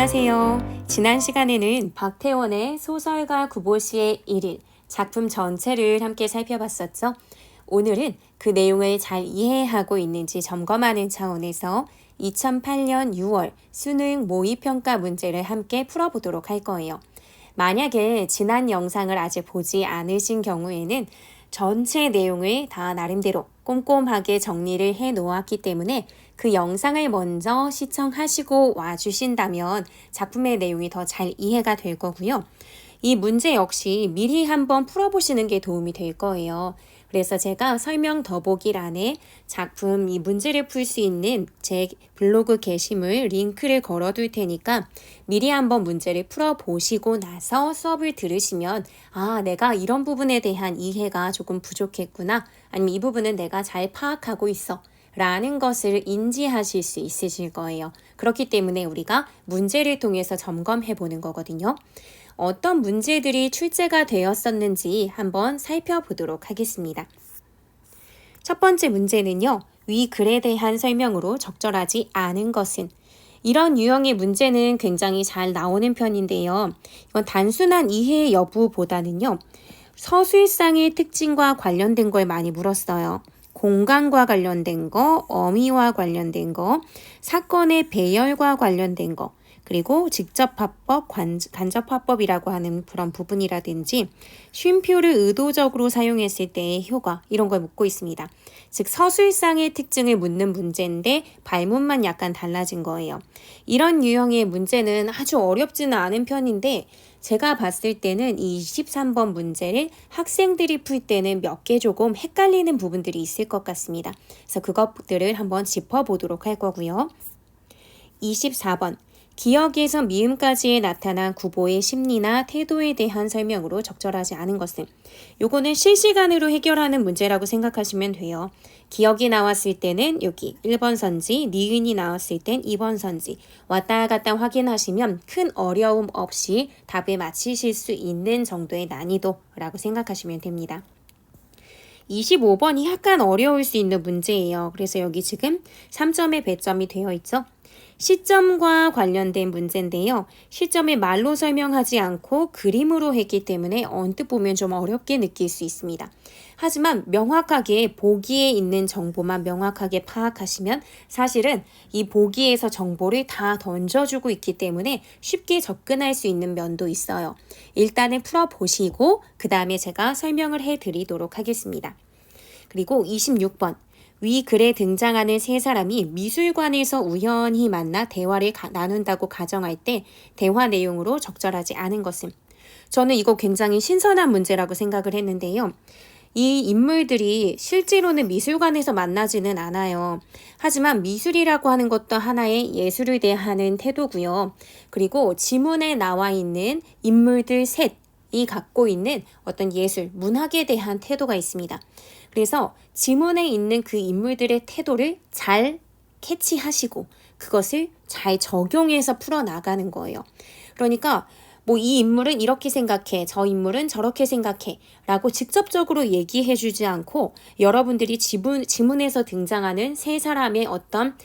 안녕하세요. 지난 시간에는 박태원의 소설가 구보시의 1일 작품 전체를 함께 살펴봤었죠. 오늘은 그 내용을 잘 이해하고 있는지 점검하는 차원에서 2008년 6월 수능 모의평가 문제를 함께 풀어보도록 할 거예요. 만약에 지난 영상을 아직 보지 않으신 경우에는 전체 내용을 다 나름대로 꼼꼼하게 정리를 해 놓았기 때문에 그 영상을 먼저 시청하시고 와주신다면 작품의 내용이 더 잘 이해가 될 거고요. 이 문제 역시 미리 한번 풀어보시는 게 도움이 될 거예요. 그래서 제가 설명 더보기란에 작품 이 문제를 풀 수 있는 제 블로그 게시물 링크를 걸어둘 테니까 미리 한번 문제를 풀어보시고 나서 수업을 들으시면 내가 이런 부분에 대한 이해가 조금 부족했구나. 아니면 이 부분은 내가 잘 파악하고 있어. 라는 것을 인지하실 수 있으실 거예요. 그렇기 때문에 우리가 문제를 통해서 점검해 보는 거거든요. 어떤 문제들이 출제가 되었었는지 한번 살펴보도록 하겠습니다. 첫 번째 문제는요. 위 글에 대한 설명으로 적절하지 않은 것은 이런 유형의 문제는 굉장히 잘 나오는 편인데요. 이건 단순한 이해 여부보다는요. 서술상의 특징과 관련된 걸 많이 물었어요. 공간과 관련된 거, 어미와 관련된 거, 사건의 배열과 관련된 거, 그리고 직접화법, 간접화법이라고 하는 그런 부분이라든지 쉼표를 의도적으로 사용했을 때의 효과 이런 걸 묻고 있습니다. 즉 서술상의 특징을 묻는 문제인데 발문만 약간 달라진 거예요. 이런 유형의 문제는 아주 어렵지는 않은 편인데 제가 봤을 때는 이 23번 문제를 학생들이 풀 때는 몇 개 조금 헷갈리는 부분들이 있을 것 같습니다. 그래서 그것들을 한번 짚어보도록 할 거고요. 24번 기억에서 미음까지에 나타난 구보의 심리나 태도에 대한 설명으로 적절하지 않은 것은 요거는 실시간으로 해결하는 문제라고 생각하시면 돼요. 기억이 나왔을 때는 여기 1번 선지, 니은이 나왔을 땐 2번 선지 왔다 갔다 확인하시면 큰 어려움 없이 답을 맞히실 수 있는 정도의 난이도라고 생각하시면 됩니다. 25번이 약간 어려울 수 있는 문제예요. 그래서 여기 지금 3점의 배점이 되어 있죠. 시점과 관련된 문제인데요. 시점을 말로 설명하지 않고 그림으로 했기 때문에 언뜻 보면 좀 어렵게 느낄 수 있습니다. 하지만 명확하게 보기에 있는 정보만 명확하게 파악하시면 사실은 이 보기에서 정보를 다 던져주고 있기 때문에 쉽게 접근할 수 있는 면도 있어요. 일단은 풀어보시고 그 다음에 제가 설명을 해드리도록 하겠습니다. 그리고 26번 위 글에 등장하는 세 사람이 미술관에서 우연히 만나 대화를 나눈다고 가정할 때 대화 내용으로 적절하지 않은 것은 저는 이거 굉장히 신선한 문제라고 생각을 했는데요. 이 인물들이 실제로는 미술관에서 만나지는 않아요. 하지만 미술이라고 하는 것도 하나의 예술을 대하는 태도고요. 그리고 지문에 나와 있는 인물들 셋이 갖고 있는 어떤 예술, 문학에 대한 태도가 있습니다. 그래서 지문에 있는 그 인물들의 태도를 잘 캐치하시고 그것을 잘 적용해서 풀어나가는 거예요. 그러니까 이 인물은 이렇게 생각해, 저 인물은 저렇게 생각해 라고 직접적으로 얘기해 주지 않고 여러분들이 지문에서 등장하는 세 사람의 어떤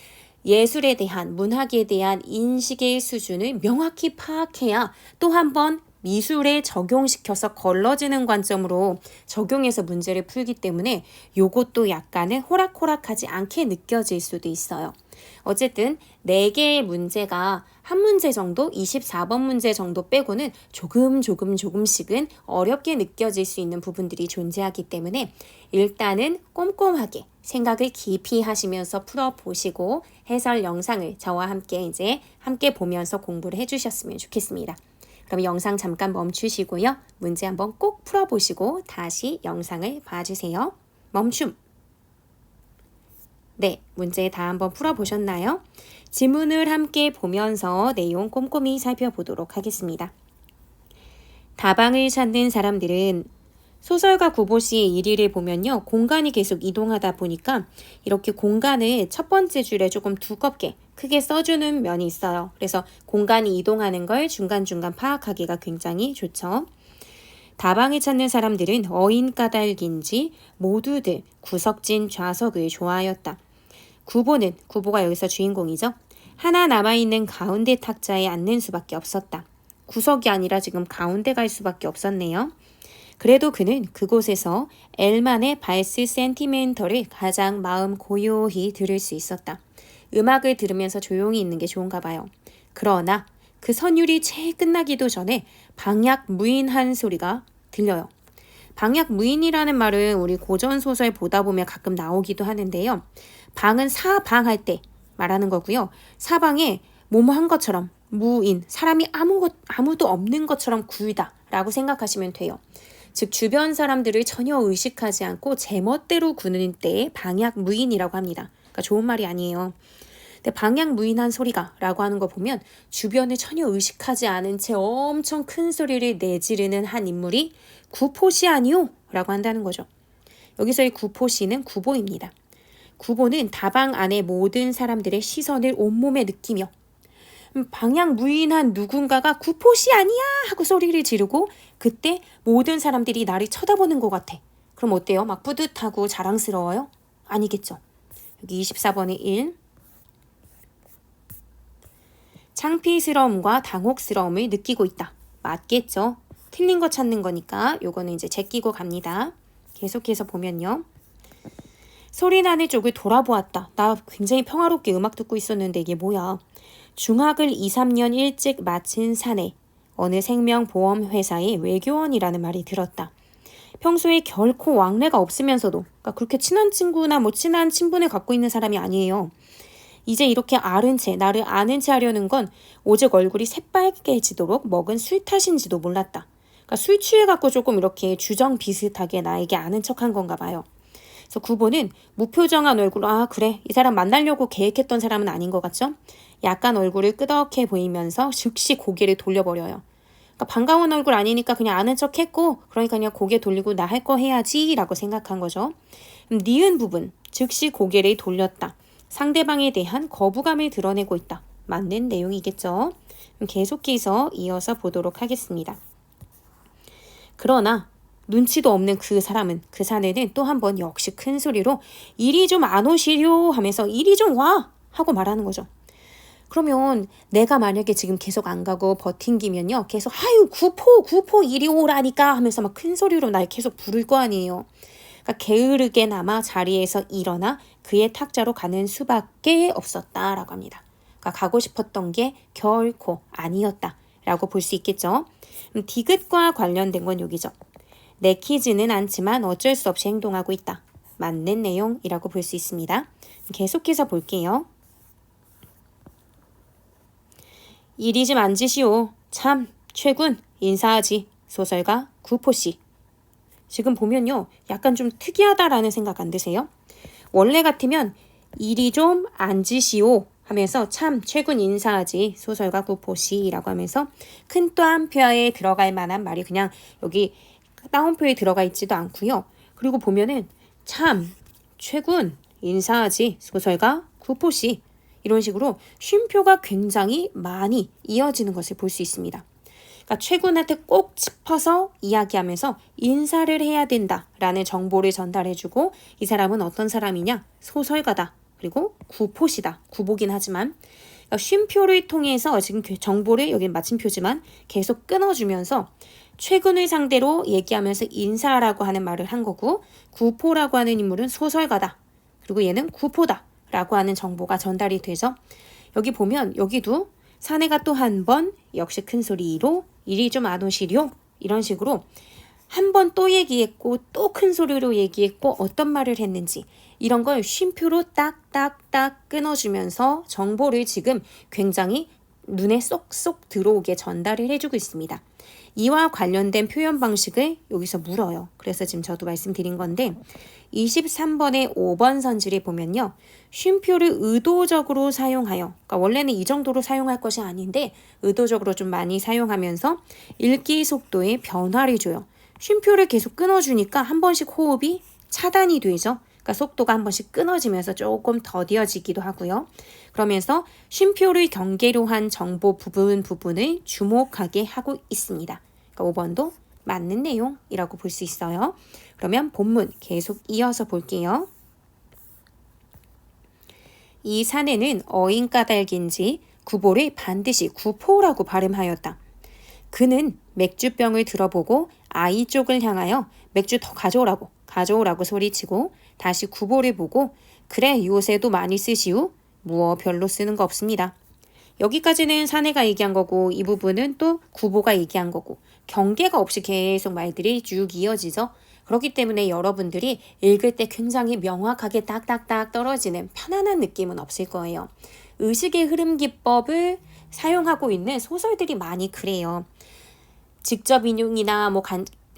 예술에 대한, 문학에 대한 인식의 수준을 명확히 파악해야 또 한 번 미술에 적용시켜서 걸러지는 관점으로 적용해서 문제를 풀기 때문에 요것도 약간은 호락호락하지 않게 느껴질 수도 있어요. 어쨌든 4개의 문제가 한 문제 정도, 24번 문제 정도 빼고는 조금씩은 어렵게 느껴질 수 있는 부분들이 존재하기 때문에 일단은 꼼꼼하게 생각을 깊이 하시면서 풀어보시고 해설 영상을 저와 함께 보면서 공부를 해주셨으면 좋겠습니다. 그럼 영상 잠깐 멈추시고요. 문제 한번 꼭 풀어보시고 다시 영상을 봐주세요. 멈춤. 네, 문제 다 한번 풀어보셨나요? 지문을 함께 보면서 내용 꼼꼼히 살펴보도록 하겠습니다. 다방을 찾는 사람들은 소설가 구보시의 1일을 보면요. 공간이 계속 이동하다 보니까 이렇게 공간을 첫 번째 줄에 조금 두껍게 크게 써주는 면이 있어요. 그래서 공간이 이동하는 걸 중간중간 파악하기가 굉장히 좋죠. 다방을 찾는 사람들은 어인 까닭인지 모두들 구석진 좌석을 좋아하였다. 구보가 여기서 주인공이죠. 하나 남아있는 가운데 탁자에 앉는 수밖에 없었다. 구석이 아니라 지금 가운데 갈 수밖에 없었네요. 그래도 그는 그곳에서 엘만의 발스 센티멘터를 가장 마음 고요히 들을 수 있었다. 음악을 들으면서 조용히 있는 게 좋은가 봐요. 그러나 그 선율이 채 끝나기도 전에 방약 무인한 소리가 들려요. 방약 무인이라는 말은 우리 고전 소설 보다 보면 가끔 나오기도 하는데요. 방은 사방할 때 말하는 거고요. 사방에 뭐뭐한 것처럼 무인, 사람이 아무도 없는 것처럼 굴다 라고 생각하시면 돼요. 즉 주변 사람들을 전혀 의식하지 않고 제멋대로 구는 때에 방약 무인이라고 합니다. 그러니까 좋은 말이 아니에요. 근데 방향 무인한 소리가 라고 하는 거 보면 주변을 전혀 의식하지 않은 채 엄청 큰 소리를 내지르는 한 인물이 구포시 아니오? 라고 한다는 거죠. 여기서의 구포시는 구보입니다. 구보는 다방 안의 모든 사람들의 시선을 온몸에 느끼며 방향 무인한 누군가가 구포시 아니야 하고 소리를 지르고 그때 모든 사람들이 나를 쳐다보는 것 같아. 그럼 어때요? 막 뿌듯하고 자랑스러워요? 아니겠죠. 여기 24번의 1. 창피스러움과 당혹스러움을 느끼고 있다. 맞겠죠? 틀린 거 찾는 거니까 요거는 이제 제끼고 갑니다. 계속해서 보면요. 소리나는 쪽을 돌아보았다. 나 굉장히 평화롭게 음악 듣고 있었는데 이게 뭐야. 중학을 2, 3년 일찍 마친 사내 어느 생명보험회사의 외교원이라는 말이 들었다. 평소에 결코 왕래가 없으면서도 그러니까 그렇게 친한 친구나 친한 친분을 갖고 있는 사람이 아니에요. 이제 이렇게 나를 아는 체 하려는 건 오직 얼굴이 새빨개지도록 먹은 술 탓인지도 몰랐다. 그러니까 술 취해갖고 조금 이렇게 주정 비슷하게 나에게 아는 척한 건가 봐요. 그래서 구보는 무표정한 얼굴로 그래 이 사람 만나려고 계획했던 사람은 아닌 것 같죠? 약간 얼굴을 끄덕해 보이면서 즉시 고개를 돌려버려요. 그러니까 반가운 얼굴 아니니까 그냥 아는 척 했고 그러니까 그냥 고개 돌리고 나 할 거 해야지 라고 생각한 거죠. 니은 부분 즉시 고개를 돌렸다. 상대방에 대한 거부감을 드러내고 있다. 맞는 내용이겠죠. 계속해서 이어서 보도록 하겠습니다. 그러나 눈치도 없는 그 사내는 또 한 번 역시 큰 소리로 이리 좀 안 오시려 하면서 이리 좀 와 하고 말하는 거죠. 그러면 내가 만약에 지금 계속 안 가고 버팅기면요. 계속 구포 이리 오라니까 하면서 막 큰 소리로 날 계속 부를 거 아니에요. 그러니까 게으르게나마 자리에서 일어나 그의 탁자로 가는 수밖에 없었다라고 합니다. 그러니까 가고 싶었던 게 결코 아니었다라고 볼 수 있겠죠. 디귿과 관련된 건 여기죠. 내키지는 않지만 어쩔 수 없이 행동하고 있다. 맞는 내용이라고 볼 수 있습니다. 계속해서 볼게요. 이리 좀 앉으시오. 참, 최군, 인사하지. 소설가 구포씨. 지금 보면요. 약간 좀 특이하다라는 생각 안 드세요? 원래 같으면 이리 좀 앉으시오 하면서 참 최군 인사하지 소설가 구포씨라고 하면서 큰 따옴표에 들어갈 만한 말이 그냥 여기 따옴표에 들어가 있지도 않고요. 그리고 보면은 참 최군 인사하지 소설가 구포씨 이런 식으로 쉼표가 굉장히 많이 이어지는 것을 볼 수 있습니다. 그러니까 최군한테 꼭 짚어서 이야기하면서 인사를 해야 된다라는 정보를 전달해주고 이 사람은 어떤 사람이냐? 소설가다. 그리고 구포시다. 구보긴 하지만 그러니까 쉼표를 통해서 지금 정보를 여기 마침표지만 계속 끊어주면서 최군을 상대로 얘기하면서 인사라고 하는 말을 한 거고 구포라고 하는 인물은 소설가다. 그리고 얘는 구포다. 라고 하는 정보가 전달이 되죠. 여기 보면 여기도 사내가 또 한 번 역시 큰 소리로 이리 좀 안 오시려 이런 식으로 한 번 또 얘기했고 또 큰 소리로 얘기했고 어떤 말을 했는지 이런 걸 쉼표로 딱딱딱 끊어주면서 정보를 지금 굉장히 눈에 쏙쏙 들어오게 전달을 해주고 있습니다. 이와 관련된 표현 방식을 여기서 물어요. 그래서 지금 저도 말씀드린 건데 23번의 5번 선지를 보면요. 쉼표를 의도적으로 사용하여 그러니까 원래는 이 정도로 사용할 것이 아닌데 의도적으로 좀 많이 사용하면서 읽기 속도에 변화를 줘요. 쉼표를 계속 끊어주니까 한 번씩 호흡이 차단이 되죠. 그러니까 속도가 한 번씩 끊어지면서 조금 더디어지기도 하고요. 그러면서 쉼표를 경계로 한 정보 부분을 주목하게 하고 있습니다. 그러니까 5번도 맞는 내용이라고 볼 수 있어요. 그러면 본문 계속 이어서 볼게요. 이 사내는 어인 까닭인지 구보를 반드시 구포라고 발음하였다. 그는 맥주병을 들어보고 아이 쪽을 향하여 맥주 더 가져오라고 소리치고 다시 구보를 보고 그래 요새도 많이 쓰시우? 무어 별로 쓰는 거 없습니다. 여기까지는 사내가 얘기한 거고 이 부분은 또 구보가 얘기한 거고 경계가 없이 계속 말들이 쭉 이어지죠. 그렇기 때문에 여러분들이 읽을 때 굉장히 명확하게 딱딱딱 떨어지는 편안한 느낌은 없을 거예요. 의식의 흐름 기법을 사용하고 있는 소설들이 많이 그래요. 직접 인용이나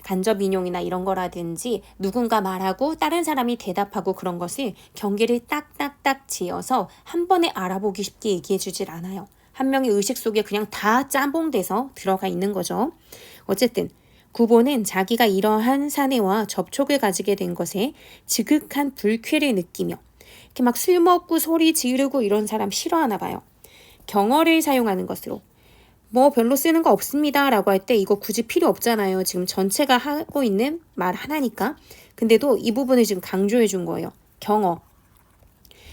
간접 인용이나 이런 거라든지 누군가 말하고 다른 사람이 대답하고 그런 것을 경계를 딱딱딱 지어서 한 번에 알아보기 쉽게 얘기해 주질 않아요. 한 명의 의식 속에 그냥 다 짬뽕돼서 들어가 있는 거죠. 어쨌든 구보는 자기가 이러한 사내와 접촉을 가지게 된 것에 지극한 불쾌를 느끼며 이렇게 막 술 먹고 소리 지르고 이런 사람 싫어하나 봐요. 경어를 사용하는 것으로 뭐 별로 쓰는 거 없습니다 라고 할 때 이거 굳이 필요 없잖아요. 지금 전체가 하고 있는 말 하나니까. 근데도 이 부분을 지금 강조해 준 거예요. 경어.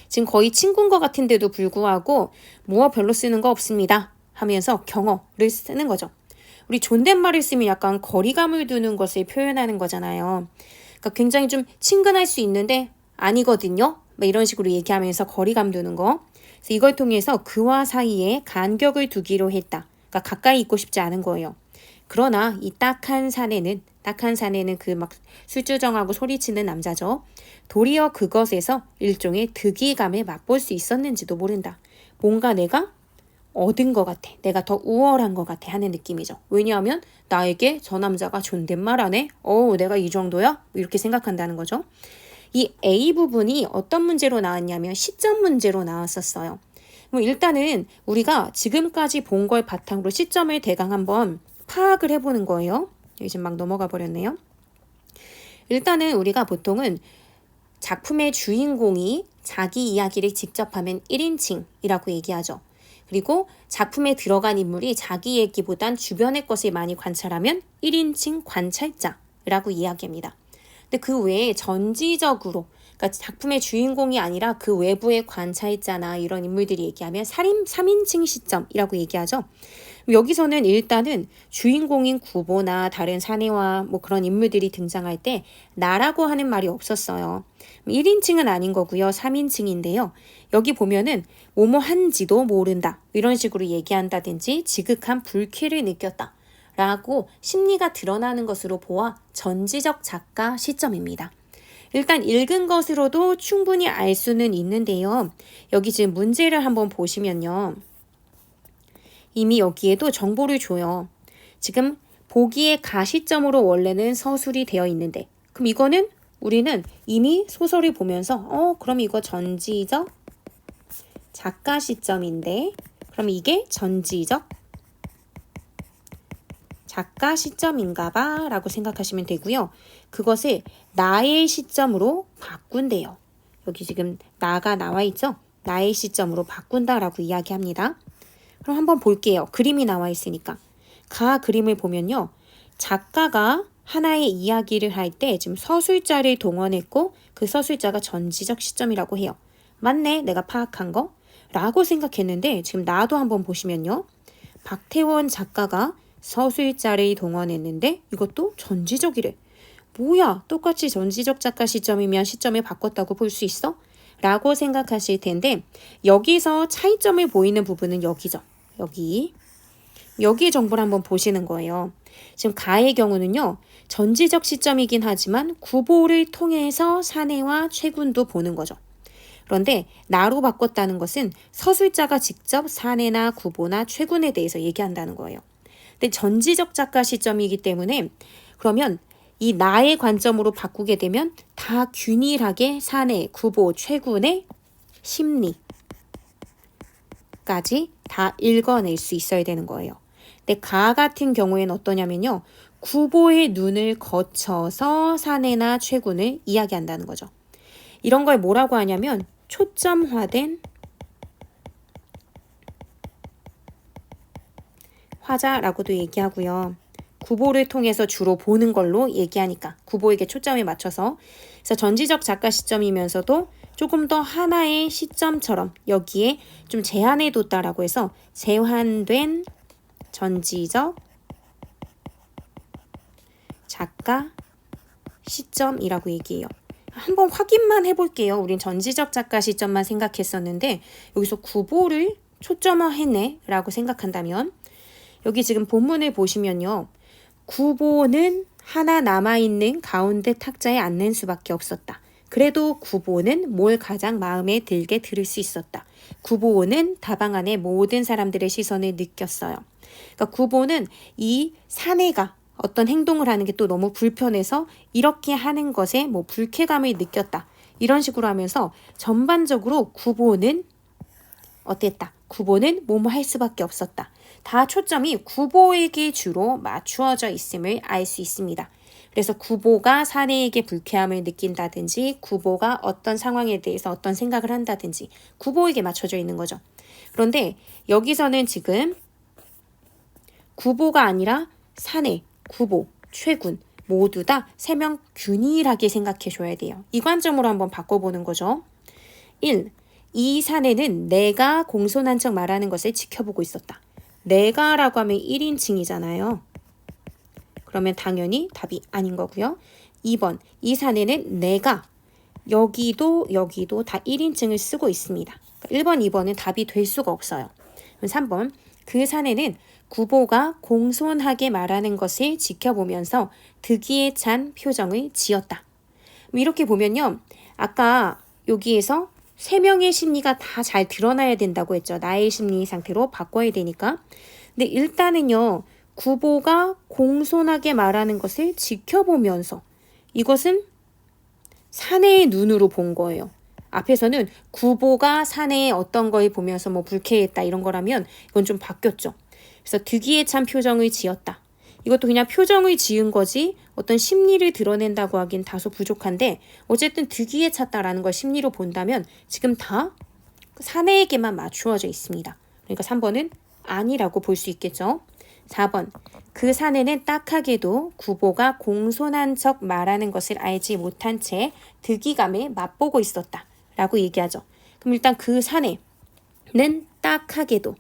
지금 거의 친구인 것 같은데도 불구하고 뭐 별로 쓰는 거 없습니다 하면서 경어를 쓰는 거죠. 우리 존댓말을 쓰면 약간 거리감을 두는 것을 표현하는 거잖아요. 그러니까 굉장히 좀 친근할 수 있는데 아니거든요. 이런 식으로 얘기하면서 거리감 두는 거. 그래서 이걸 통해서 그와 사이에 간격을 두기로 했다. 그러니까 가까이 있고 싶지 않은 거예요. 그러나 이 딱한 사내는 그 막 술주정하고 소리치는 남자죠. 도리어 그것에서 일종의 득이감을 맛볼 수 있었는지도 모른다. 뭔가 내가 얻은 것 같아. 내가 더 우월한 것 같아 하는 느낌이죠. 왜냐하면 나에게 저 남자가 존댓말하네. 내가 이 정도야? 이렇게 생각한다는 거죠. 이 A 부분이 어떤 문제로 나왔냐면 시점 문제로 나왔었어요. 일단은 우리가 지금까지 본 걸 바탕으로 시점을 대강 한번 파악을 해보는 거예요. 여기 지금 막 넘어가 버렸네요. 일단은 우리가 보통은 작품의 주인공이 자기 이야기를 직접 하면 1인칭이라고 얘기하죠. 그리고 작품에 들어간 인물이 자기 얘기보단 주변의 것을 많이 관찰하면 1인칭 관찰자라고 이야기합니다. 근데 그 외에 전지적으로 그러니까 작품의 주인공이 아니라 그 외부의 관찰자나 이런 인물들이 얘기하면 3인칭 시점이라고 얘기하죠. 여기서는 일단은 주인공인 구보나 다른 사내와 그런 인물들이 등장할 때 나라고 하는 말이 없었어요. 1인칭은 아닌 거고요. 3인칭인데요. 여기 보면은 뭐뭐 한지도 모른다. 이런 식으로 얘기한다든지 지극한 불쾌를 느꼈다. 라고 심리가 드러나는 것으로 보아 전지적 작가 시점입니다. 일단 읽은 것으로도 충분히 알 수는 있는데요. 여기 지금 문제를 한번 보시면요. 이미 여기에도 정보를 줘요. 지금 보기의 가시점으로 원래는 서술이 되어 있는데 그럼 이거는 우리는 이미 소설을 보면서 그럼 이거 전지적 작가 시점인데 그럼 이게 전지적 작가 시점인가 봐 라고 생각하시면 되고요. 그것을 나의 시점으로 바꾼대요. 여기 지금 나가 나와 있죠? 나의 시점으로 바꾼다라고 이야기합니다. 그럼 한번 볼게요. 그림이 나와 있으니까. 그림을 보면요. 작가가 하나의 이야기를 할 때 지금 서술자를 동원했고 그 서술자가 전지적 시점이라고 해요. 맞네, 내가 파악한 거? 라고 생각했는데 지금 나도 한번 보시면요. 박태원 작가가 서술자를 동원했는데 이것도 전지적이래. 뭐야, 똑같이 전지적 작가 시점이면 시점을 바꿨다고 볼 수 있어? 라고 생각하실 텐데 여기서 차이점을 보이는 부분은 여기죠. 여기의 정보를 한번 보시는 거예요. 지금 가의 경우는요. 전지적 시점이긴 하지만 구보를 통해서 사내와 최군도 보는 거죠. 그런데 나로 바꿨다는 것은 서술자가 직접 사내나 구보나 최군에 대해서 얘기한다는 거예요. 근데 전지적 작가 시점이기 때문에 그러면 이 나의 관점으로 바꾸게 되면 다 균일하게 사내, 구보, 최군의 심리까지 다 읽어낼 수 있어야 되는 거예요. 근데 가 같은 경우에는 어떠냐면요. 구보의 눈을 거쳐서 사내나 최군을 이야기한다는 거죠. 이런 걸 뭐라고 하냐면 초점화된 화자라고도 얘기하고요. 구보를 통해서 주로 보는 걸로 얘기하니까 구보에게 초점을 맞춰서 그래서 전지적 작가 시점이면서도 조금 더 하나의 시점처럼 여기에 좀 제한해 뒀다라고 해서 제한된 전지적 작가 시점이라고 얘기해요. 한번 확인만 해볼게요. 우린 전지적 작가 시점만 생각했었는데 여기서 구보를 초점화했네 라고 생각한다면 여기 지금 본문을 보시면요. 구보는 하나 남아있는 가운데 탁자에 앉는 수밖에 없었다. 그래도 구보는 뭘 가장 마음에 들게 들을 수 있었다. 구보는 다방 안에 모든 사람들의 시선을 느꼈어요. 그러니까 구보는 이 사내가 어떤 행동을 하는 게 또 너무 불편해서 이렇게 하는 것에 뭐 불쾌감을 느꼈다. 이런 식으로 하면서 전반적으로 구보는 어땠다. 구보는 뭐뭐 할 수밖에 없었다. 다 초점이 구보에게 주로 맞추어져 있음을 알 수 있습니다. 그래서 구보가 사내에게 불쾌함을 느낀다든지 구보가 어떤 상황에 대해서 어떤 생각을 한다든지 구보에게 맞춰져 있는 거죠. 그런데 여기서는 지금 구보가 아니라 사내, 구보, 최군 모두 다 세 명 균일하게 생각해 줘야 돼요. 이 관점으로 한번 바꿔보는 거죠. 1. 이 사내는 내가 공손한 척 말하는 것을 지켜보고 있었다. 내가라고 하면 1인칭이잖아요. 그러면 당연히 답이 아닌 거고요. 2번, 이 사내는 내가 여기도 다 1인칭을 쓰고 있습니다. 1번, 2번은 답이 될 수가 없어요. 3번, 그 사내는 구보가 공손하게 말하는 것을 지켜보면서 득이에 찬 표정을 지었다. 이렇게 보면요. 아까 여기에서 세 명의 심리가 다 잘 드러나야 된다고 했죠. 나의 심리 상태로 바꿔야 되니까. 근데 일단은요. 구보가 공손하게 말하는 것을 지켜보면서 이것은 사내의 눈으로 본 거예요. 앞에서는 구보가 사내의 어떤 거에 보면서 뭐 불쾌했다 이런 거라면 이건 좀 바뀌었죠. 그래서 득이에 찬 표정을 지었다. 이것도 그냥 표정을 지은 거지 어떤 심리를 드러낸다고 하긴 다소 부족한데 어쨌든 득이에 찼다라는 걸 심리로 본다면 지금 다 사내에게만 맞추어져 있습니다. 그러니까 3번은 아니라고 볼 수 있겠죠. 4번, 그 사내는 딱하게도 구보가 공손한 척 말하는 것을 알지 못한 채 득이감에 맛보고 있었다 라고 얘기하죠. 그럼 일단 그 사내는 딱하게도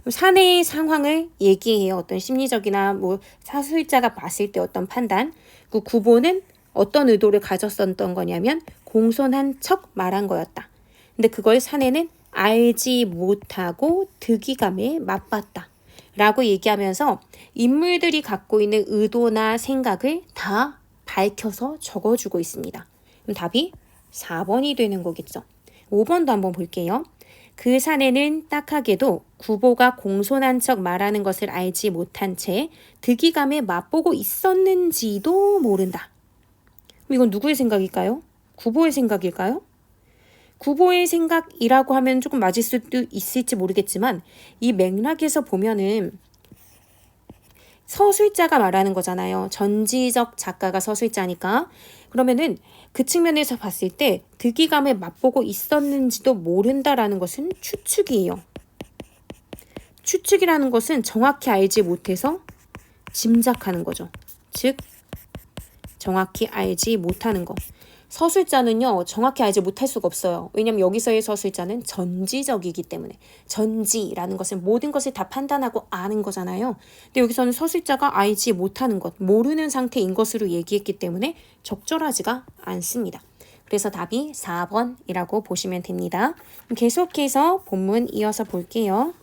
사내의 상황을 얘기해요. 어떤 심리적이나 뭐 사술자가 봤을 때 어떤 판단. 그 구보는 어떤 의도를 가졌었던 거냐면 공손한 척 말한 거였다. 근데 그걸 사내는 알지 못하고 득이감에 맛봤다 라고 얘기하면서 인물들이 갖고 있는 의도나 생각을 다 밝혀서 적어주고 있습니다. 그럼 답이 4번이 되는 거겠죠. 5번도 한번 볼게요. 그 사내는 딱하게도 구보가 공손한 척 말하는 것을 알지 못한 채 득이감에 맛보고 있었는지도 모른다. 그럼 이건 누구의 생각일까요? 구보의 생각일까요? 구보의 생각이라고 하면 조금 맞을 수도 있을지 모르겠지만 이 맥락에서 보면은 서술자가 말하는 거잖아요. 전지적 작가가 서술자니까. 그러면은 그 측면에서 봤을 때 득이감에 맛보고 있었는지도 모른다라는 것은 추측이에요. 추측이라는 것은 정확히 알지 못해서 짐작하는 거죠. 즉 정확히 알지 못하는 거. 서술자는요. 정확히 알지 못할 수가 없어요. 왜냐하면 여기서의 서술자는 전지적이기 때문에. 전지라는 것은 모든 것을 다 판단하고 아는 거잖아요. 근데 여기서는 서술자가 알지 못하는 것, 모르는 상태인 것으로 얘기했기 때문에 적절하지가 않습니다. 그래서 답이 4번이라고 보시면 됩니다. 계속해서 본문 이어서 볼게요.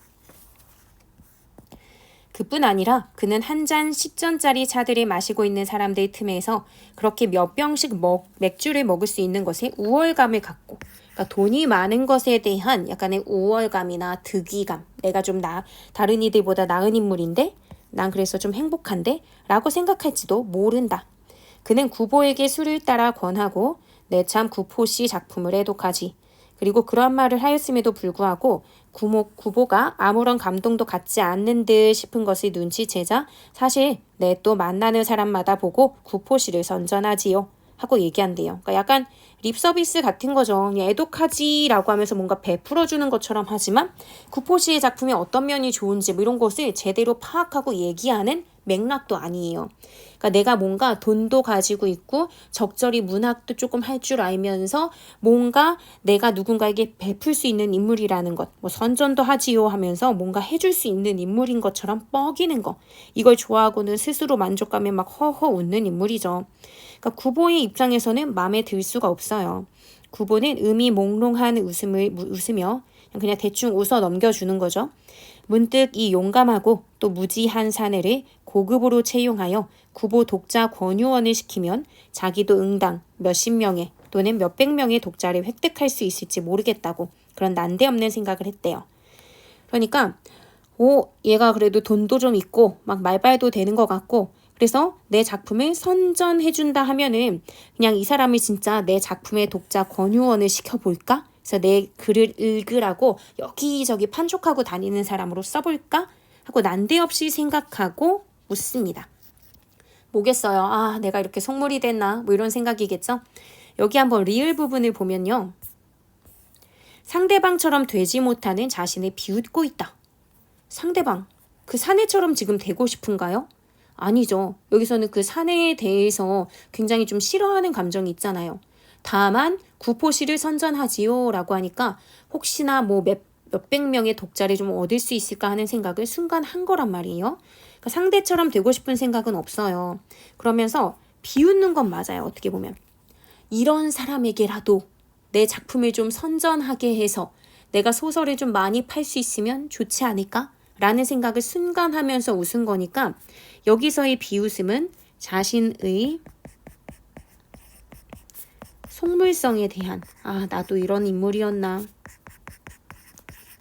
그뿐 아니라 그는 한 잔 10전짜리 차들을 마시고 있는 사람들 틈에서 그렇게 몇 병씩 맥주를 먹을 수 있는 것에 우월감을 갖고, 그러니까 돈이 많은 것에 대한 약간의 우월감이나 득이감, 내가 좀 다른 이들보다 나은 인물인데 난 그래서 좀 행복한데 라고 생각할지도 모른다. 그는 구보에게 술을 따라 권하고 내 참 구포시 작품을 해독하지. 그리고 그런 말을 하였음에도 불구하고 구보가 아무런 감동도 갖지 않는 듯 싶은 것을 눈치채자 사실 내 또 만나는 사람마다 보고 구포시를 선전하지요 하고 얘기한대요. 그러니까 약간 립서비스 같은 거죠. 애독하지라고 하면서 뭔가 베풀어주는 것처럼 하지만 구포시의 작품이 어떤 면이 좋은지 뭐 이런 것을 제대로 파악하고 얘기하는 맥락도 아니에요. 그러니까 내가 뭔가 돈도 가지고 있고 적절히 문학도 조금 할 줄 알면서 뭔가 내가 누군가에게 베풀 수 있는 인물이라는 것, 뭐 선전도 하지요 하면서 뭔가 해줄 수 있는 인물인 것처럼 뻐기는 거. 이걸 좋아하고는 스스로 만족감에 막 허허 웃는 인물이죠. 그러니까 구보의 입장에서는 마음에 들 수가 없어요. 구보는 의미 몽롱한 웃음을 웃으며 그냥 대충 웃어 넘겨주는 거죠. 문득 이 용감하고 또 무지한 사내를 고급으로 채용하여 구보 독자 권유원을 시키면 자기도 응당 몇십 명의 또는 몇백 명의 독자를 획득할 수 있을지 모르겠다고 그런 난데없는 생각을 했대요. 그러니까 얘가 그래도 돈도 좀 있고 막 말발도 되는 것 같고 그래서 내 작품을 선전해준다 하면은 그냥 이 사람을 진짜 내 작품의 독자 권유원을 시켜볼까? 그래서 내 글을 읽으라고 여기저기 판촉하고 다니는 사람으로 써볼까? 하고 난데없이 생각하고 묻습니다. 뭐겠어요? 아, 내가 이렇게 속물이 됐나? 뭐 이런 생각이겠죠? 여기 한번 리을 부분을 보면요. 상대방처럼 되지 못하는 자신을 비웃고 있다. 상대방, 그 사내처럼 지금 되고 싶은가요? 아니죠. 여기서는 그 사내에 대해서 굉장히 좀 싫어하는 감정이 있잖아요. 다만 구포시를 선전하지요 라고 하니까 혹시나 뭐 몇백 명의 독자를 좀 얻을 수 있을까 하는 생각을 순간 한 거란 말이에요. 그러니까 상대처럼 되고 싶은 생각은 없어요. 그러면서 비웃는 건 맞아요. 어떻게 보면. 이런 사람에게라도 내 작품을 좀 선전하게 해서 내가 소설을 좀 많이 팔 수 있으면 좋지 않을까? 라는 생각을 순간 하면서 웃은 거니까 여기서의 비웃음은 자신의 속물성에 대한 나도 이런 인물이었나.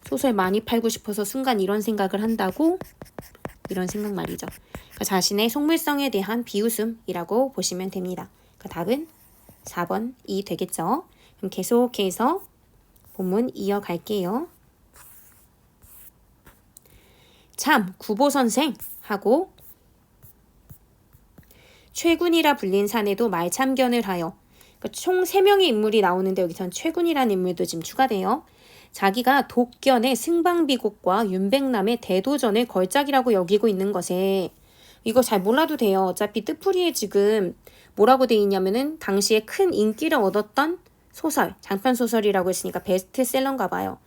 소설 많이 팔고 싶어서 순간 이런 생각을 한다고 이런 생각 말이죠. 그러니까 자신의 속물성에 대한 비웃음이라고 보시면 됩니다. 그러니까 답은 4번이 되겠죠. 그럼 계속해서 본문 이어갈게요. 참 구보 선생하고 최군이라 불린 사내도 말참견을 하여 그러니까 총 3명의 인물이 나오는데 여기선 최군이라는 인물도 지금 추가돼요. 자기가 독견의 승방비곡과 윤백남의 대도전을 걸작이라고 여기고 있는 것에 이거 잘 몰라도 돼요. 어차피 뜻풀이에 지금 뭐라고 돼 있냐면은 당시에 큰 인기를 얻었던 소설, 장편소설이라고 했으니까 베스트셀러인가 봐요.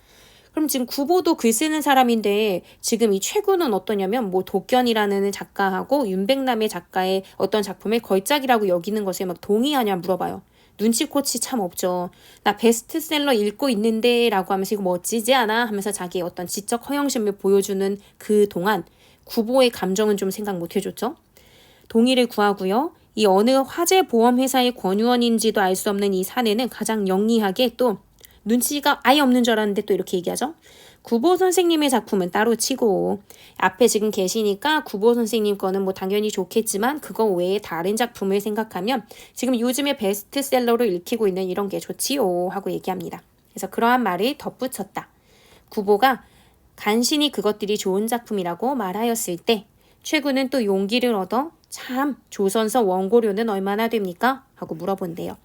그럼 지금 구보도 글 쓰는 사람인데 지금 이 최군은 어떠냐면 뭐 독견이라는 작가하고 윤백남의 작가의 어떤 작품을 걸작이라고 여기는 것에 막 동의하냐 물어봐요. 눈치코치 참 없죠. 나 베스트셀러 읽고 있는데 라고 하면서 이거 멋지지 않아? 하면서 자기의 어떤 지적 허영심을 보여주는 그 동안 구보의 감정은 좀 생각 못 해줬죠. 동의를 구하고요. 이 어느 화재 보험회사의 권유원인지도 알 수 없는 이 사내는 가장 영리하게 또 눈치가 아예 없는 줄 알았는데 또 이렇게 얘기하죠. 구보 선생님의 작품은 따로 치고 앞에 지금 계시니까 구보 선생님 거는 뭐 당연히 좋겠지만 그거 외에 다른 작품을 생각하면 지금 요즘에 베스트셀러로 읽히고 있는 이런 게 좋지요 하고 얘기합니다. 그래서 그러한 말을 덧붙였다. 구보가 간신히 그것들이 좋은 작품이라고 말하였을 때 최군은 또 용기를 얻어 참 조선서 원고료는 얼마나 됩니까? 하고 물어본대요.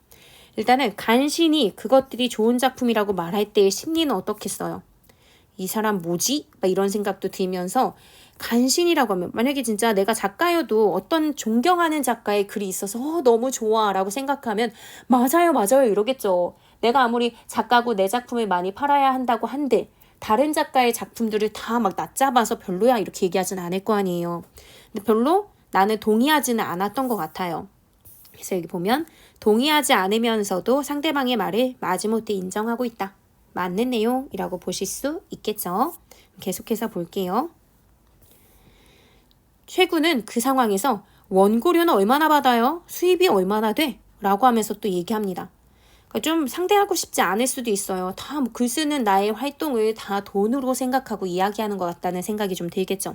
일단은 간신히 그것들이 좋은 작품이라고 말할 때의 심리는 어떻겠어요? 이 사람 뭐지? 막 이런 생각도 들면서 간신이라고 하면 만약에 진짜 내가 작가여도 어떤 존경하는 작가의 글이 있어서 너무 좋아 라고 생각하면 맞아요 이러겠죠. 내가 아무리 작가고 내 작품을 많이 팔아야 한다고 한들 다른 작가의 작품들을 다 막 낮잡아서 별로야 이렇게 얘기하진 않을 거 아니에요. 근데 별로 나는 동의하지는 않았던 것 같아요. 그래서 여기 보면 동의하지 않으면서도 상대방의 말을 마지못해 인정하고 있다. 맞는 내용이라고 보실 수 있겠죠. 계속해서 볼게요. 최군은 그 상황에서 원고료는 얼마나 받아요? 수입이 얼마나 돼? 라고 하면서 또 얘기합니다. 그러니까 좀 상대하고 싶지 않을 수도 있어요. 다 글 쓰는 나의 활동을 다 돈으로 생각하고 이야기하는 것 같다는 생각이 좀 들겠죠.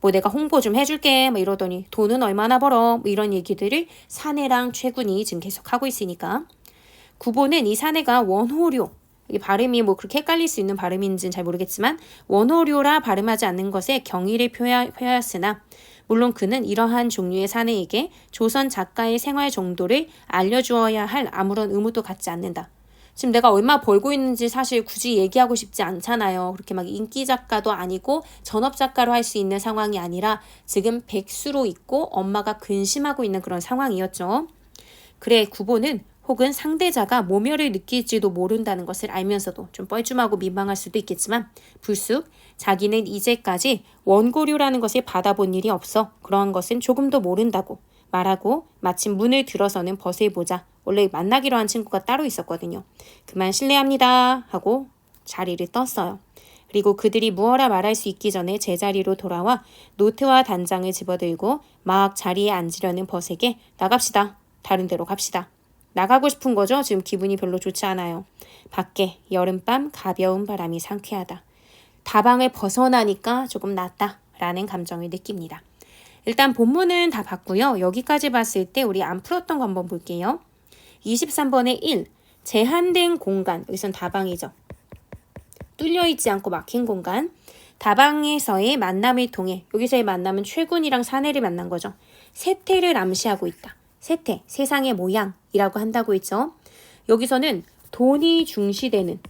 뭐 내가 홍보 좀 해줄게 뭐 이러더니 돈은 얼마나 벌어 뭐 이런 얘기들을 사내랑 최군이 지금 계속 하고 있으니까 구보는 이 사내가 원호료 이게 발음이 뭐 그렇게 헷갈릴 수 있는 발음인지는 잘 모르겠지만 원호료라 발음하지 않는 것에 경의를 표하였으나 물론 그는 이러한 종류의 사내에게 조선 작가의 생활 정도를 알려주어야 할 아무런 의무도 갖지 않는다. 지금 내가 얼마 벌고 있는지 사실 굳이 얘기하고 싶지 않잖아요. 그렇게 막 인기 작가도 아니고 전업 작가로 할 수 있는 상황이 아니라 지금 백수로 있고 엄마가 근심하고 있는 그런 상황이었죠. 그래, 구보는 혹은 상대자가 모멸을 느낄지도 모른다는 것을 알면서도 좀 뻘쭘하고 민망할 수도 있겠지만 불쑥 자기는 이제까지 원고료라는 것을 받아본 일이 없어 그러한 것은 조금도 모른다고 말하고 마침 문을 들어서는 벗을 보자 원래 만나기로 한 친구가 따로 있었거든요. 그만 실례합니다 하고 자리를 떴어요. 그리고 그들이 무어라 말할 수 있기 전에 제자리로 돌아와 노트와 단장을 집어들고 막 자리에 앉으려는 벗에게 나갑시다. 다른 데로 갑시다. 나가고 싶은 거죠? 지금 기분이 별로 좋지 않아요. 밖에 여름밤 가벼운 바람이 상쾌하다. 다방을 벗어나니까 조금 낫다라는 감정을 느낍니다. 일단 본문은 다 봤고요. 여기까지 봤을 때 우리 안 풀었던 거 한번 볼게요. 23번에 1. 제한된 공간. 여기선 다방이죠. 뚫려있지 않고 막힌 공간. 다방에서의 만남을 통해 여기서의 만남은 최군이랑 사내를 만난 거죠. 세태를 암시하고 있다. 세태, 세상의 모양이라고 한다고 했죠. 여기서는 돈이 중시되는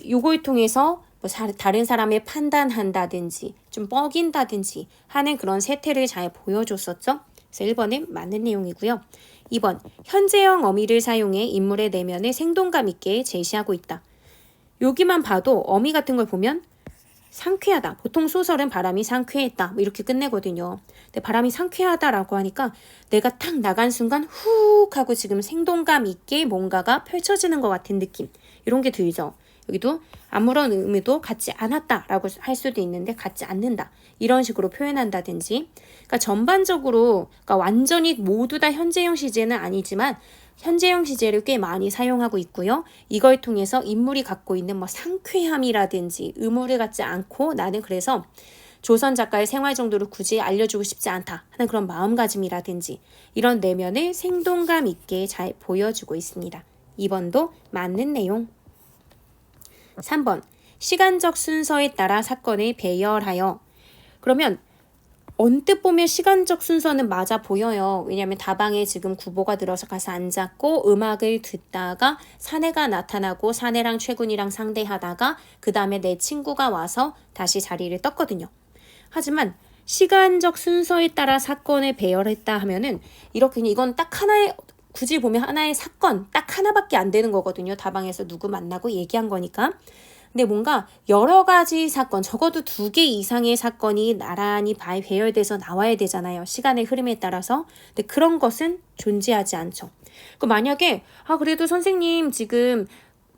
요걸 통해서 뭐 다른 사람을 판단한다든지 좀 뻐긴다든지 하는 그런 세태를 잘 보여줬었죠. 그래서 1번은 맞는 내용이고요. 2번, 현재형 어미를 사용해 인물의 내면을 생동감 있게 제시하고 있다. 여기만 봐도 어미 같은 걸 보면 상쾌하다. 보통 소설은 바람이 상쾌했다. 뭐 이렇게 끝내거든요. 근데 바람이 상쾌하다라고 하니까 내가 탁 나간 순간 훅 하고 지금 생동감 있게 뭔가가 펼쳐지는 것 같은 느낌. 이런 게 들죠. 여기도 아무런 의미도 갖지 않았다라고 할 수도 있는데 갖지 않는다. 이런 식으로 표현한다든지. 그러니까 전반적으로 그러니까 완전히 모두 다 현재형 시제는 아니지만 현재형 시제를 꽤 많이 사용하고 있고요. 이걸 통해서 인물이 갖고 있는 뭐 상쾌함이라든지 의무를 갖지 않고 나는 그래서 조선 작가의 생활 정도를 굳이 알려주고 싶지 않다 하는 그런 마음가짐이라든지 이런 내면을 생동감 있게 잘 보여주고 있습니다. 2번도 맞는 내용. 3번, 시간적 순서에 따라 사건을 배열하여. 그러면 언뜻 보면 시간적 순서는 맞아 보여요. 왜냐하면 다방에 지금 구보가 들어서 가서 앉았고 음악을 듣다가 사내가 나타나고 사내랑 최군이랑 상대하다가 그 다음에 내 친구가 와서 다시 자리를 떴거든요. 하지만 시간적 순서에 따라 사건을 배열했다 하면은 이렇게 이건 딱 하나의 굳이 보면 하나의 사건 딱 하나밖에 안 되는 거거든요. 다방에서 누구 만나고 얘기한 거니까. 근데 뭔가 여러 가지 사건, 적어도 2개 이상의 사건이 나란히 배열돼서 나와야 되잖아요. 시간의 흐름에 따라서. 근데 그런 것은 존재하지 않죠. 만약에 그래도 선생님 지금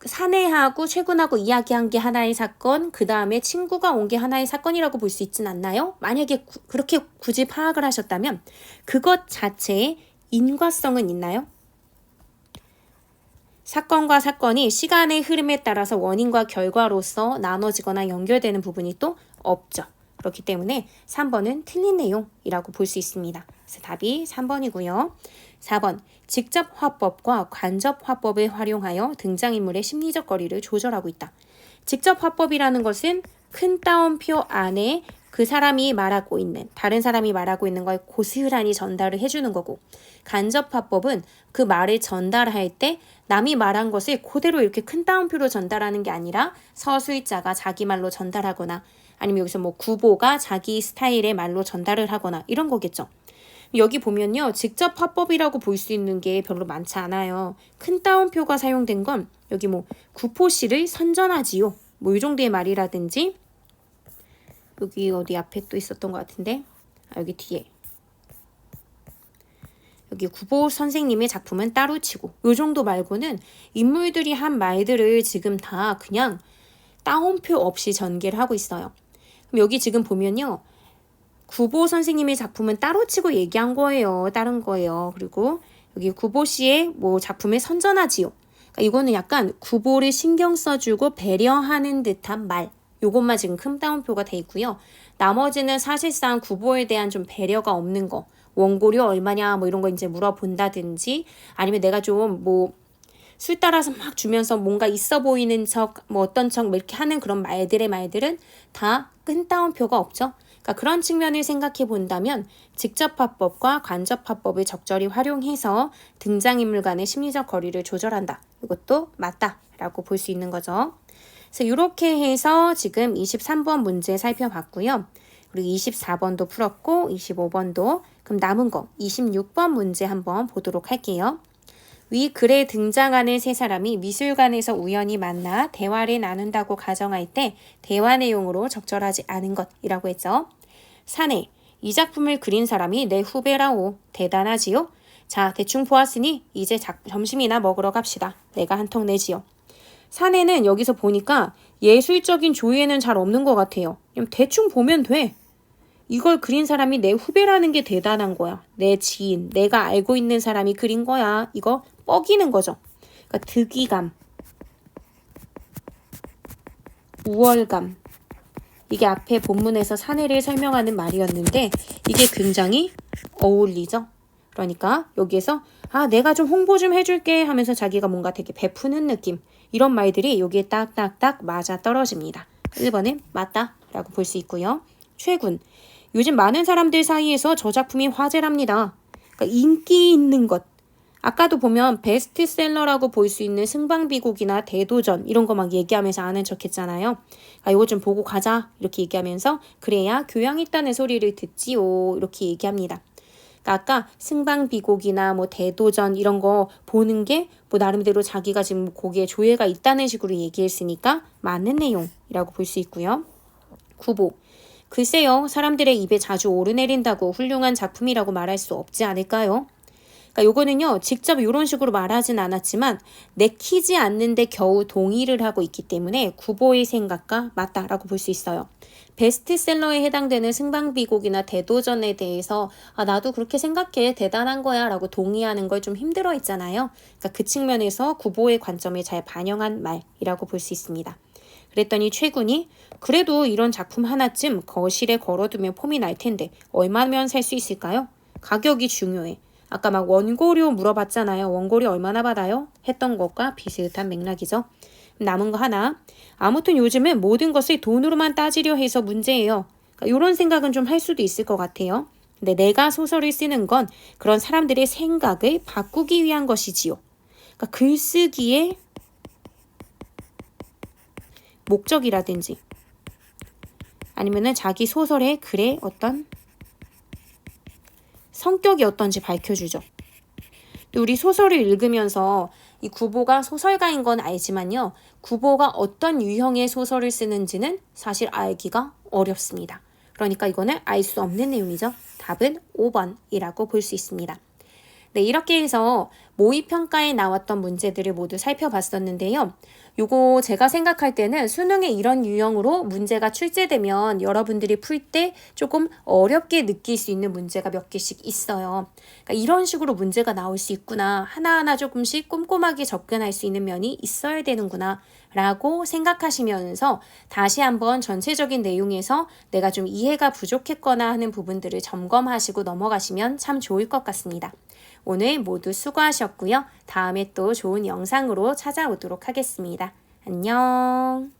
사내하고 최군하고 이야기한 게 하나의 사건, 그 다음에 친구가 온 게 하나의 사건이라고 볼 수 있진 않나요? 만약에 그렇게 굳이 파악을 하셨다면 그것 자체에 인과성은 있나요? 사건과 사건이 시간의 흐름에 따라서 원인과 결과로서 나눠지거나 연결되는 부분이 또 없죠. 그렇기 때문에 3번은 틀린 내용이라고 볼 수 있습니다. 그래서 답이 3번이고요. 4번, 직접 화법과 간접 화법을 활용하여 등장인물의 심리적 거리를 조절하고 있다. 직접 화법이라는 것은 큰 따옴표 안에 그 사람이 말하고 있는, 다른 사람이 말하고 있는 걸 고스란히 전달을 해주는 거고, 간접 화법은 그 말을 전달할 때 남이 말한 것을 그대로 이렇게 큰 따옴표로 전달하는 게 아니라 서술자가 자기 말로 전달하거나 아니면 여기서 뭐 구보가 자기 스타일의 말로 전달을 하거나 이런 거겠죠. 여기 보면요. 직접 화법이라고 볼 수 있는 게 별로 많지 않아요. 큰 따옴표가 사용된 건 여기 뭐 구포시를 선전하지요. 뭐 이 정도의 말이라든지 여기 어디 앞에 또 있었던 것 같은데 여기 뒤에 여기 구보 선생님의 작품은 따로 치고 이 정도 말고는 인물들이 한 말들을 지금 다 그냥 따옴표 없이 전개를 하고 있어요. 그럼 여기 지금 보면요. 구보 선생님의 작품은 따로 치고 얘기한 거예요. 다른 거예요. 그리고 여기 구보 씨의 뭐 작품을 선전하지요. 그러니까 이거는 약간 구보를 신경 써주고 배려하는 듯한 말. 요것만 지금 큰 따옴표가 돼 있고요. 나머지는 사실상 구보에 대한 좀 배려가 없는 거. 원고료 얼마냐 뭐 이런 거 이제 물어본다든지 아니면 내가 좀 뭐 술 따라서 막 주면서 뭔가 있어 보이는 척 뭐 어떤 척 뭐 이렇게 하는 그런 말들은 다 큰 따옴표가 없죠. 그러니까 그런 측면을 생각해 본다면 직접화법과 간접화법을 적절히 활용해서 등장인물 간의 심리적 거리를 조절한다. 이것도 맞다라고 볼 수 있는 거죠. 그래서 이렇게 해서 지금 23번 문제 살펴봤고요. 그리고 24번도 풀었고 25번도. 그럼 남은 거 26번 문제 한번 보도록 할게요. 위 글에 등장하는 세 사람이 미술관에서 우연히 만나 대화를 나눈다고 가정할 때 대화 내용으로 적절하지 않은 것이라고 했죠. 사내, 이 작품을 그린 사람이 내 후배라오. 대단하지요? 자, 대충 보았으니 이제 점심이나 먹으러 갑시다. 내가 한 통 내지요. 사내는 여기서 보니까 예술적인 조예는 잘 없는 것 같아요. 그냥 대충 보면 돼. 이걸 그린 사람이 내 후배라는 게 대단한 거야. 내 지인, 내가 알고 있는 사람이 그린 거야. 이거 뻐기는 거죠. 그러니까 득이감, 우월감. 이게 앞에 본문에서 사내를 설명하는 말이었는데 이게 굉장히 어울리죠. 그러니까 여기에서 내가 좀 홍보 좀 해줄게 하면서 자기가 뭔가 되게 베푸는 느낌. 이런 말들이 여기에 딱딱딱 맞아 떨어집니다. 1번은 맞다 라고 볼 수 있고요. 최군. 요즘 많은 사람들 사이에서 저 작품이 화제랍니다. 그러니까 인기 있는 것. 아까도 보면 베스트셀러라고 볼 수 있는 승방비곡이나 대도전 이런 거 막 얘기하면서 아는 척 했잖아요. 이거 좀 보고 가자 이렇게 얘기하면서 그래야 교양 있다는 소리를 듣지요 이렇게 얘기합니다. 그러니까 아까 승방비곡이나 뭐 대도전 이런 거 보는 게 뭐 나름대로 자기가 지금 거기에 조예가 있다는 식으로 얘기했으니까 맞는 내용이라고 볼 수 있고요. 구보. 글쎄요, 사람들의 입에 자주 오르내린다고 훌륭한 작품이라고 말할 수 없지 않을까요? 그러니까 요거는요, 직접 이런 식으로 말하진 않았지만 내키지 않는데 겨우 동의를 하고 있기 때문에 구보의 생각과 맞다라고 볼 수 있어요. 베스트셀러에 해당되는 승방비곡이나 대도전에 대해서 나도 그렇게 생각해 대단한 거야 라고 동의하는 걸 좀 힘들어 했잖아요. 그러니까 그 측면에서 구보의 관점을 잘 반영한 말이라고 볼 수 있습니다. 그랬더니 최군이 그래도 이런 작품 하나쯤 거실에 걸어두면 폼이 날 텐데 얼마면 살 수 있을까요? 가격이 중요해. 아까 막 원고료 물어봤잖아요. 원고료 얼마나 받아요? 했던 것과 비슷한 맥락이죠. 남은 거 하나. 아무튼 요즘은 모든 것을 돈으로만 따지려 해서 문제예요. 그러니까 이런 생각은 좀 할 수도 있을 것 같아요. 근데 내가 소설을 쓰는 건 그런 사람들의 생각을 바꾸기 위한 것이지요. 그러니까 글쓰기의 목적이라든지 아니면은 자기 소설의 글의 어떤 성격이 어떤지 밝혀주죠. 우리 소설을 읽으면서 이 구보가 소설가인 건 알지만요. 구보가 어떤 유형의 소설을 쓰는지는 사실 알기가 어렵습니다. 그러니까 이거는 알 수 없는 내용이죠. 답은 5번이라고 볼 수 있습니다. 네, 이렇게 해서 모의평가에 나왔던 문제들을 모두 살펴봤었는데요. 요거 제가 생각할 때는 수능에 이런 유형으로 문제가 출제되면 여러분들이 풀 때 조금 어렵게 느낄 수 있는 문제가 몇 개씩 있어요. 그러니까 이런 식으로 문제가 나올 수 있구나. 하나하나 조금씩 꼼꼼하게 접근할 수 있는 면이 있어야 되는구나. 라고 생각하시면서 다시 한번 전체적인 내용에서 내가 좀 이해가 부족했거나 하는 부분들을 점검하시고 넘어가시면 참 좋을 것 같습니다. 오늘 모두 수고하셨고요. 다음에 또 좋은 영상으로 찾아오도록 하겠습니다. 안녕.